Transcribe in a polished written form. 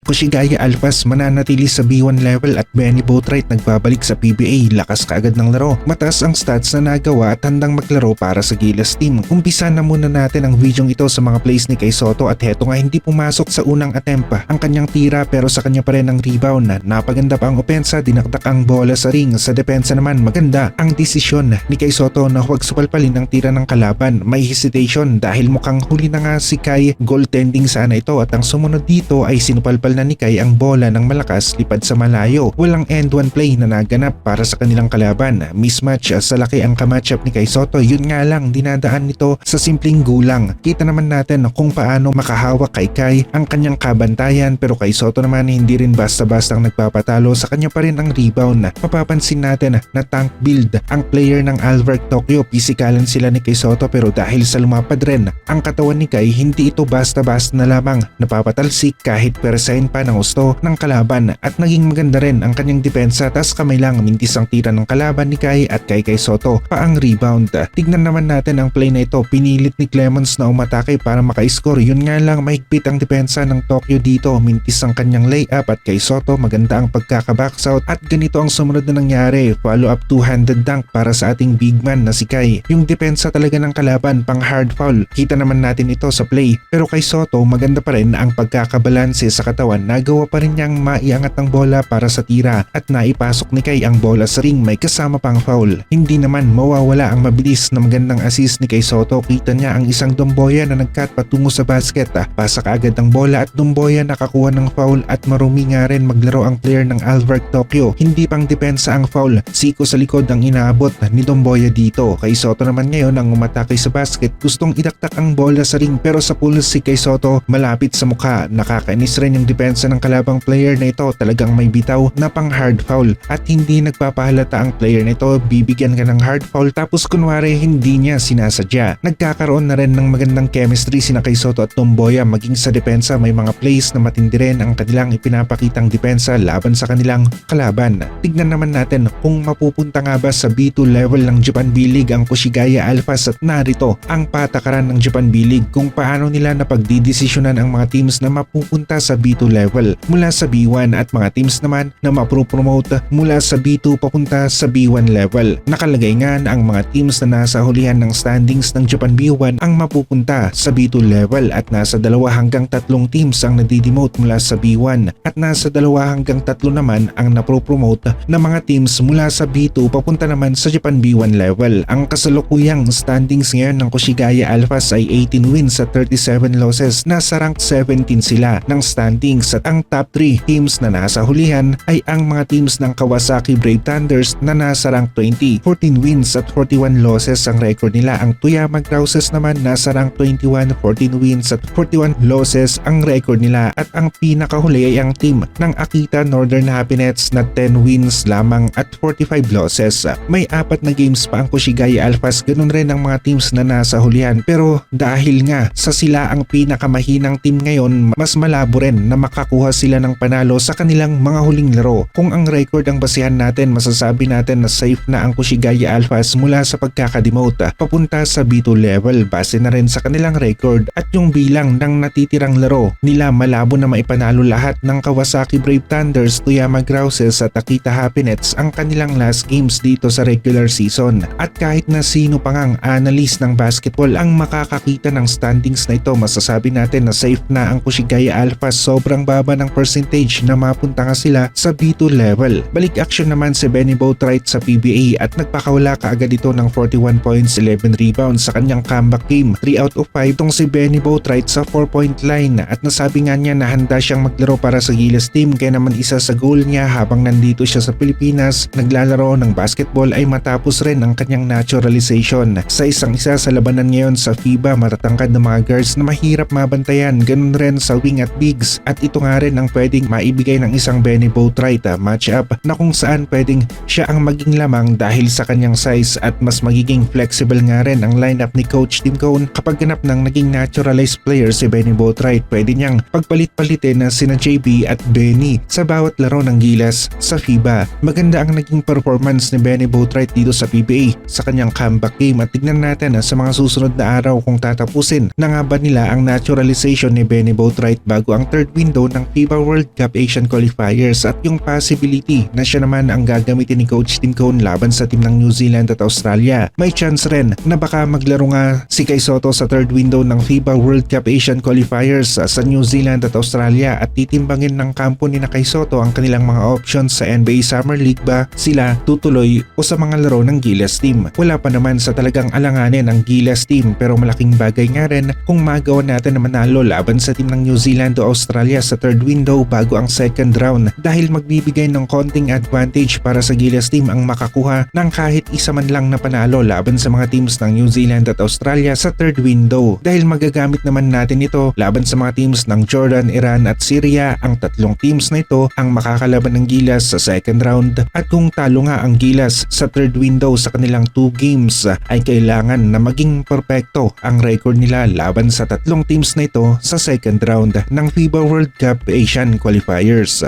Kushigaya Alphas mananatili sa B1 level at Benny Boatwright nagbabalik sa PBA, lakas kaagad ng laro. Mataas ang stats na nagawa at handang maglaro para sa Gilas team. Umpisa na muna natin ang videong ito sa mga plays ni Kai Sotto at heto nga hindi pumasok sa unang attempt ang kanyang tira pero sa kanya pa rin ang rebound. Napaganda pa ang opensa, dinakdak ang bola sa ring. Sa depensa naman maganda ang desisyon ni Kai Sotto na huwag supalpalin ang tira ng kalaban. May hesitation dahil mukhang huli na nga si Kai, goaltending sana ito at ang sumunod dito ay sinupalpal na ni Kai ang bola ng malakas lipad sa malayo. Walang end one play na naganap para sa kanilang kalaban. Mismatch sa laki ang kamatchup ni Kai Sotto, yun nga lang dinadaan nito sa simpleng gulang. Kita naman natin kung paano makahawak kay Kai ang kanyang kabantayan pero Kai Sotto naman hindi rin basta-bastang nagpapatalo, sa kanya pa rin ang rebound. Mapapansin natin na tank build ang player ng Alvark Tokyo, pisikalan sila ni Kai Sotto pero dahil sa lumapad rin ang katawan ni Kai, hindi ito basta-basta na lamang napapatalsik kahit persain pa ng gusto ng kalaban at naging maganda rin ang kanyang depensa, tas kamay lang mintis ang tira ng kalaban ni Kai at kay Kai Sotto pa ang rebound. Tignan naman natin ang play na ito, pinilit ni Clemons na umatake para maka-score, yun nga lang mahigpit ang depensa ng Tokyo dito, mintis ang kanyang layup at kay Sotto maganda ang pagkaka-boxout at ganito ang sumunod na nangyari, follow up two-handed dunk para sa ating big man na si Kai. Yung depensa talaga ng kalaban pang hard foul, kita naman natin ito sa play pero kay Sotto maganda pa rin ang pagkakabalanse sa katawan, nagawa pa rin niyang maiangat ang bola para sa tira at naipasok ni Kai ang bola sa ring, may kasama pang foul. Hindi naman mawawala ang mabilis na magandang assist ni Kai Sotto, kita niya ang isang Domboya na nagkat patungo sa basket, pasa kaagad ang bola at Domboya nakakuha ng foul at marumi nga rin maglaro ang player ng Alvark Tokyo. Hindi pang depensa ang foul, siko sa likod ang inaabot ni Domboya dito. Kai Sotto naman ngayon ang umatake sa basket, gustong idaktak ang bola sa ring pero sa pulse si Kai Sotto malapit sa mukha. Nakakainis rin yung depensa ng kalabang player na ito, talagang may bitaw na pang hard foul at hindi nagpapahalata ang player na ito, bibigyan ka ng hard foul tapos kunwari hindi niya sinasadya. Nagkakaroon na rin ng magandang chemistry sina Kai Sotto at Domboya, maging sa depensa may mga plays na matindi rin ang kanilang ipinapakitang depensa laban sa kanilang kalaban. Tignan naman natin kung mapupunta nga ba sa B2 level ng Japan B-League ang Kushigaya Alphas at narito ang patakaran ng Japan B-League kung paano nila napagdidesisyonan ang mga teams na mapupunta sa B2 level mula sa B1 at mga teams naman na mapropromote mula sa B2 papunta sa B1 level. Nakalagay nga na ang mga teams na nasa hulihan ng standings ng Japan B1 ang mapupunta sa B2 level at nasa 2 hanggang 3 teams ang nadidemote mula sa B1 at nasa 2 hanggang 3 naman ang napropromote na mga teams mula sa B2 papunta naman sa Japan B1 level. Ang kasalukuyang standings ngayon ng Kushigaya Alphas ay 18 wins at 37 losses. Nasa rank 17 sila ng standings at ang top 3 teams na nasa hulihan ay ang mga teams ng Kawasaki Brave Thunders na nasa rank 20, 14 wins at 41 losses ang record nila. Ang Toyama Grouses naman nasa rank 21, 14 wins at 41 losses ang record nila at ang pinakahuli ay ang team ng Akita Northern Happinets na 10 wins lamang at 45 losses. May 4 na games pa ang Kushigaya Alphas, ganun rin ang mga teams na nasa hulihan pero dahil nga sa sila ang pinakamahinang team ngayon, mas malabo rin na makakuha sila ng panalo sa kanilang mga huling laro. Kung ang record ang basihan natin, masasabi natin na safe na ang Kushigaya Alphas mula sa pagkakademote papunta sa B2 level base na rin sa kanilang record at yung bilang ng natitirang laro nila. Malabo na maipanalo lahat ng Kawasaki Brave Thunders, Toyama Grouses at Akita Happinets ang kanilang last games dito sa regular season. At kahit na sino pa ngang analyst ng basketball ang makakakita ng standings na ito, masasabi natin na safe na ang Kushigaya Alphas. Sobrang baba ng percentage na mapunta nga sila sa B2 level. Balik action naman si Benny Boatwright sa PBA at nagpakawala kaagad ito ng 41 points, 11 rebounds sa kanyang comeback game. 3 out of 5 tong si Benny Boatwright sa 4-point line at nasabi nga niya na handa siyang maglaro para sa Gilas team, kaya naman isa sa goal niya habang nandito siya sa Pilipinas naglalaro ng basketball ay matapos rin ang kanyang naturalization. Sa isa sa labanan ngayon sa FIBA, matatangkad na mga guards na mahirap mabantayan, ganun rin sa wing at bigs at ito nga rin ang pwedeng maibigay ng isang Benny Boatwright matchup na kung saan pwedeng siya ang maging lamang dahil sa kanyang size at mas magiging flexible nga rin ang lineup ni Coach Tim Cone kapag ganap ng naging naturalized player si Benny Boatwright. Pwede niyang pagpalit-palitin na sina JB at Benny sa bawat laro ng Gilas sa FIBA. Maganda ang naging performance ni Benny Boatwright dito sa PBA sa kanyang comeback game at tignan natin sa mga susunod na araw kung tatapusin na nga ba nila ang naturalization ni Benny Boatwright bago ang third window window ng FIBA World Cup Asian Qualifiers at yung possibility na siya naman ang gagamitin ni Coach Tim Cone laban sa team ng New Zealand at Australia. May chance rin na baka maglaro nga si Kai Sotto sa third window ng FIBA World Cup Asian Qualifiers sa New Zealand at Australia at titimbangin ng kampo ni na Kai Sotto ang kanilang mga options sa NBA Summer League ba sila tutuloy o sa mga laro ng Gilas team. Wala pa naman sa talagang alanganin ang Gilas team pero malaking bagay nga rin kung magawa natin na manalo laban sa team ng New Zealand o Australia sa third window bago ang second round dahil magbibigay ng konting advantage para sa Gilas team ang makakuha ng kahit isa man lang na panalo laban sa mga teams ng New Zealand at Australia sa third window dahil magagamit naman natin ito laban sa mga teams ng Jordan, Iran at Syria. Ang tatlong teams na ito ang makakalaban ng Gilas sa second round at kung talo nga ang Gilas sa third window sa kanilang 2 games ay kailangan na maging perpekto ang record nila laban sa tatlong teams na ito sa second round ng FIBA World Cup Asian Qualifiers.